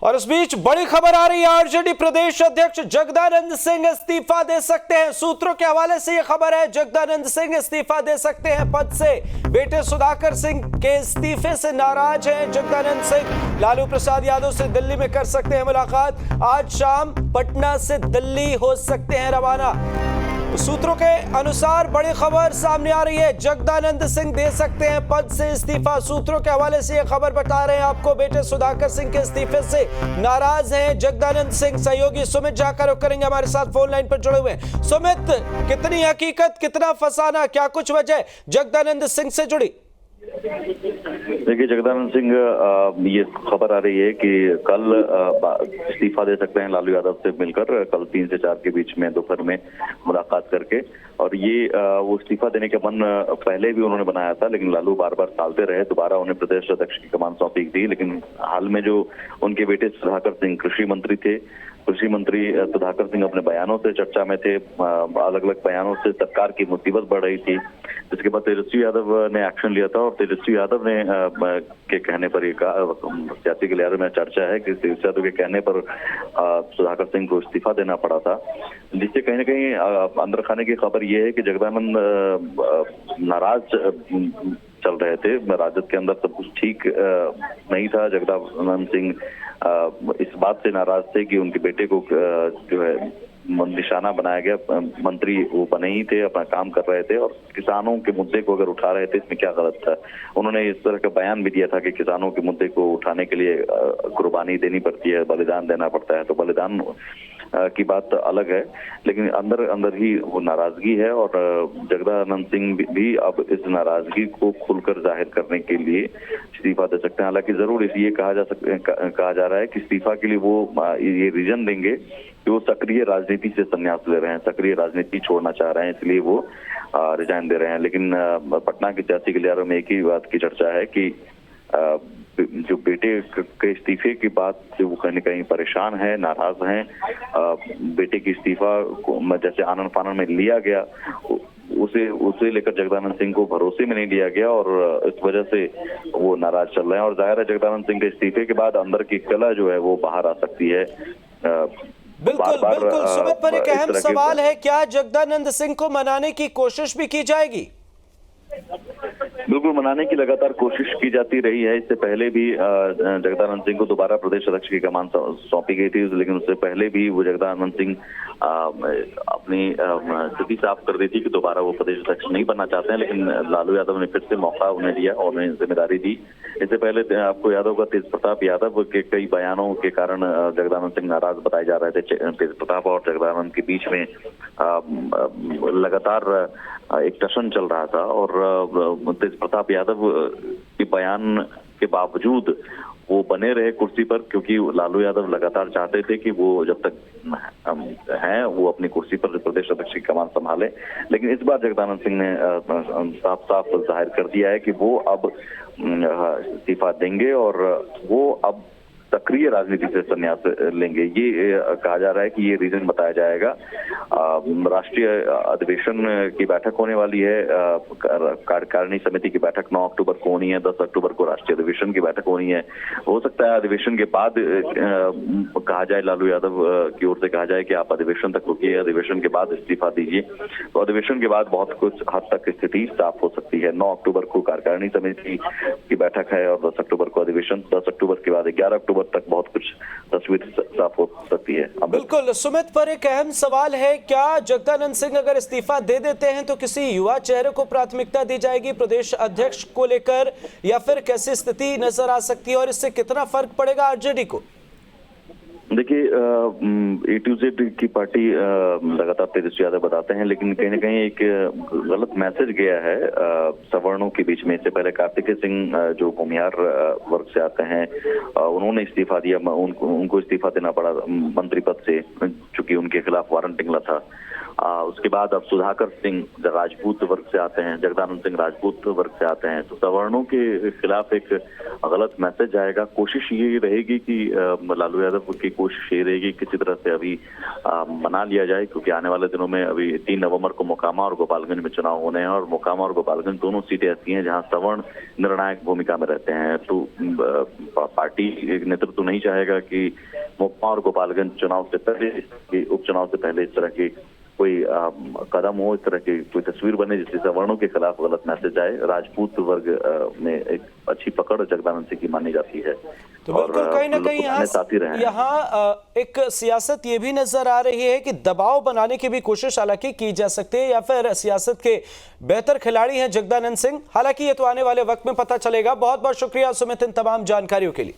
और इस बीच बड़ी खबर आ रही है, आरजेडी प्रदेश अध्यक्ष जगदानंद सिंह इस्तीफा दे सकते हैं। सूत्रों के हवाले से यह खबर है, जगदानंद सिंह इस्तीफा दे सकते हैं पद से। बेटे सुधाकर सिंह के इस्तीफे से नाराज हैं जगदानंद सिंह। लालू प्रसाद यादव से दिल्ली में कर सकते हैं मुलाकात। आज शाम पटना से दिल्ली हो सकते हैं रवाना। सूत्रों के अनुसार बड़ी खबर सामने आ रही है, जगदानंद सिंह दे सकते हैं पद से इस्तीफा। सूत्रों के हवाले से यह खबर बता रहे हैं आपको, बेटे सुधाकर सिंह के इस्तीफे से नाराज हैं जगदानंद सिंह। सहयोगी सुमित जाकर करेंगे हमारे साथ फोन लाइन पर जुड़े हुए हैं। सुमित, कितनी हकीकत, कितना फसाना, क्या कुछ वजह जगदानंद सिंह से जुड़ी? देखिए, जगदानंद सिंह ये खबर आ रही है कि कल इस्तीफा दे सकते हैं लालू यादव से मिलकर, कल 3 से 4 के बीच में दोपहर में मुलाकात करके। और ये वो इस्तीफा देने का मन पहले भी उन्होंने बनाया था, लेकिन लालू बार बार टालते रहे। दोबारा उन्हें प्रदेश अध्यक्ष की कमान सौंपी थी, लेकिन हाल में जो उनके बेटे सुधाकर सिंह कृषि मंत्री थे, कृषि मंत्री सुधाकर सिंह अपने बयानों से चर्चा में थे। अलग अलग बयानों से सरकार की मुसीबत बढ़ रही थी, जिसके बाद तेजस्वी यादव ने एक्शन लिया था। और तेजस्वी यादव ने के कहने पर सियासी गलियारे में चर्चा है कि तेजस्वी यादव के कहने पर सुधाकर सिंह को इस्तीफा देना पड़ा था, जिससे कहीं ना कहीं अंदर खाने की खबर यह है कि जगदानंद नाराज चल रहे थे। राजद के अंदर सब कुछ ठीक नहीं था। जगदानंद सिंह इस बात से नाराज थे कि उनके बेटे को जो है निशाना बनाया गया। मंत्री वो बने ही थे, अपना काम कर रहे थे, और किसानों के मुद्दे को अगर उठा रहे थे, इसमें क्या गलत था। उन्होंने इस तरह का बयान भी दिया था कि किसानों के मुद्दे को उठाने के लिए कुर्बानी देनी पड़ती है, बलिदान देना पड़ता है। तो बलिदान की बात अलग है, लेकिन अंदर अंदर ही वो नाराजगी है। और जगदानंद सिंह भी अब इस नाराजगी को खुलकर जाहिर करने के लिए इस्तीफा दे सकते हैं। हालांकि जरूर ये कहा जा रहा है कि इस्तीफा के लिए वो ये रीजन देंगे कि वो सक्रिय राजनीति से संन्यास ले रहे हैं, सक्रिय राजनीति छोड़ना चाह रहे हैं, इसलिए वो रिजाइन दे रहे हैं। लेकिन पटना की सियासी गलियारों में एक ही बात की चर्चा है कि जो बेटे के इस्तीफे की बात से वो कहीं न कहीं परेशान है, नाराज हैं। बेटे की इस्तीफा को जैसे आनन फानन में लिया गया, उसे लेकर जगदानंद सिंह को भरोसे में नहीं लिया गया, और इस वजह से वो नाराज चल रहे हैं। और जाहिर है जगदानंद सिंह के इस्तीफे के बाद अंदर की कला जो है वो बाहर आ सकती है। बिल्कुल बिल्कुल सुमित, पर एक अहम सवाल है, क्या जगदानंद सिंह को मनाने की कोशिश भी की जाएगी? बिल्कुल, मनाने की लगातार कोशिश की जाती रही है। इससे पहले भी जगदानंद सिंह को दोबारा प्रदेश अध्यक्ष की कमान सौंपी गई थी, लेकिन उससे पहले भी वो जगदानंद सिंह अपनी स्थिति साफ कर दी थी कि दोबारा वो प्रदेश अध्यक्ष नहीं बनना चाहते हैं। लेकिन लालू यादव ने फिर से मौका उन्हें दिया और उन्हें जिम्मेदारी दी। इससे पहले आपको याद होगा, तेज प्रताप यादव के कई बयानों के कारण जगदानंद सिंह नाराज बताए जा रहे थे। तेज प्रताप और जगदानंद के बीच में लगातार एक टशन चल रहा था, और तेज प्रताप यादव के बयान के बावजूद वो बने रहे कुर्सी पर, क्योंकि लालू यादव लगातार चाहते थे कि वो जब तक हैं वो अपनी कुर्सी पर प्रदेश अध्यक्ष की कमान संभाले। लेकिन इस बार जगदानंद सिंह ने साफ साफ जाहिर कर दिया है कि वो अब इस्तीफा देंगे और वो अब सक्रिय राजनीति से संन्यास लेंगे। ये कहा जा रहा है कि ये रीजन बताया जाएगा। राष्ट्रीय अधिवेशन की बैठक होने वाली है, कार्यकारिणी समिति की बैठक 9 अक्टूबर को होनी है, 10 अक्टूबर को राष्ट्रीय अधिवेशन की बैठक होनी है। हो सकता है अधिवेशन के बाद कहा जाए, लालू यादव की ओर से कहा जाए कि आप अधिवेशन तक रुकिए, अधिवेशन के बाद इस्तीफा दीजिए। तो अधिवेशन के बाद बहुत कुछ हद तक स्थिति साफ हो सकती है। 9 अक्टूबर को कार्यकारिणी समिति की बैठक है और 10 अक्टूबर को अधिवेशन। 10 अक्टूबर के बाद 11 अक्टूबर तक बहुत कुछ तस्वीर साफ हो सकती है। बिल्कुल सुमित, पर एक अहम सवाल है, क्या जगदानंद सिंह अगर इस्तीफा दे देते हैं तो किसी युवा चेहरे को प्राथमिकता दी जाएगी प्रदेश अध्यक्ष को लेकर, या फिर कैसी स्थिति नजर आ सकती है और इससे कितना फर्क पड़ेगा आरजेडी को? देखिए, A to Z की पार्टी लगातार तेजस्वी यादव बताते हैं, लेकिन कहीं ना कहीं एक गलत मैसेज गया है सवर्णों के बीच में। इससे पहले कार्तिकेय सिंह जो भूमिहार वर्ग से आते हैं, उन्होंने इस्तीफा दिया, उनको इस्तीफा देना पड़ा मंत्री पद से, चूंकि उनके खिलाफ वारंट निकला था। उसके बाद अब सुधाकर सिंह राजपूत वर्ग से आते हैं, जगदानंद सिंह राजपूत वर्ग से आते हैं। तो सवर्णों के खिलाफ एक गलत मैसेज आएगा। कोशिश ये रहेगी कि लालू यादव की कोई कोशिश ये रहेगी किसी तरह से अभी मना लिया जाए, क्योंकि आने वाले दिनों में अभी 3 नवंबर को मोकामा और गोपालगंज में चुनाव होने हैं और मोकामा और गोपालगंज दोनों सीटें ऐसी हैं जहां सवर्ण निर्णायक भूमिका में रहते हैं। तो पार्टी नेतृत्व नहीं चाहेगा कि मोकामा और गोपालगंज चुनाव से पहले, उपचुनाव से पहले इस तरह की कोई कदम हो, इस तरह की कोई तस्वीर बने जिससे सवर्णों के खिलाफ गलत मैसेज आए। राजपूत वर्ग में एक अच्छी पकड़ जगदानंद सिंह की मानी जाती है। तो बिल्कुल कहीं ना कहीं यहाँ एक सियासत ये भी नजर आ रही है कि दबाव बनाने की भी कोशिश हालांकि की जा सकती है, या फिर सियासत के बेहतर खिलाड़ी हैं जगदानंद सिंह। हालांकि ये तो आने वाले वक्त में पता चलेगा। बहुत बहुत शुक्रिया सुमित इन तमाम जानकारियों के लिए।